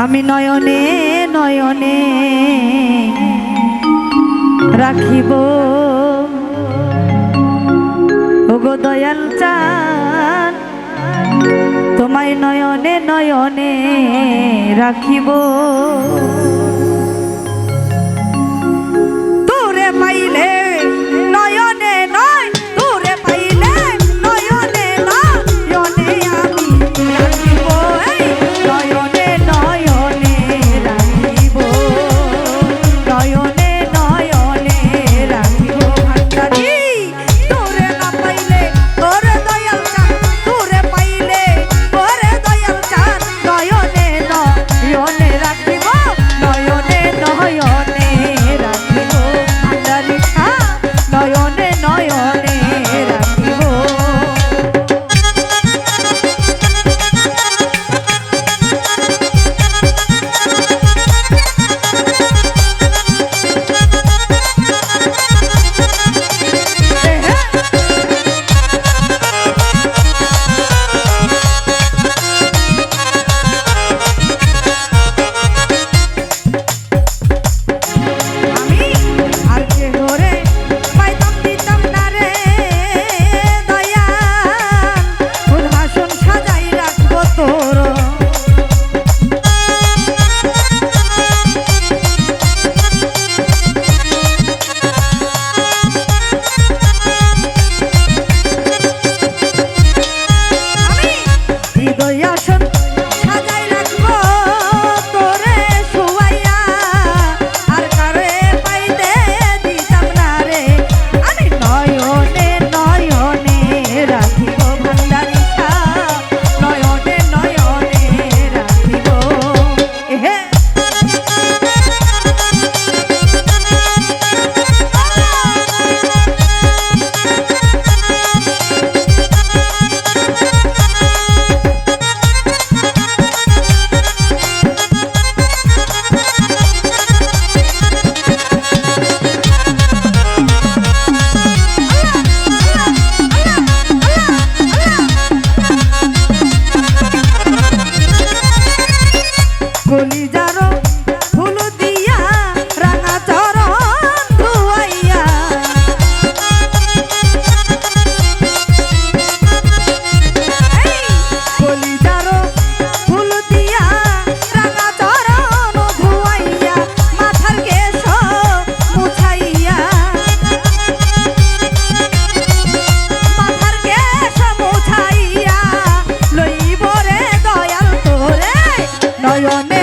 আমি নয়নে নয়নে রাখিব ওগো দয়াল চাঁদ, তোমায় নয়নে নয়নে রাখিব। তোরে পাইলে নয়নে নয়, তোরে পাইলে নয়নে নয়নে আমি রাখিব, নয়নে নয়নে রাখিব, নয়নে নয়নে রাখিব। ভান্ডারি তোরে না পাইলে তোরে দয়াল চাঁদ, তোরে পাইলে তোরে দয়াল চাঁদ, নয়নে নয়নে রাখিব, নয়নে নয়নে রাখিব। ভান্ডারি নয়নে নয়নে রাখিব। নয়নে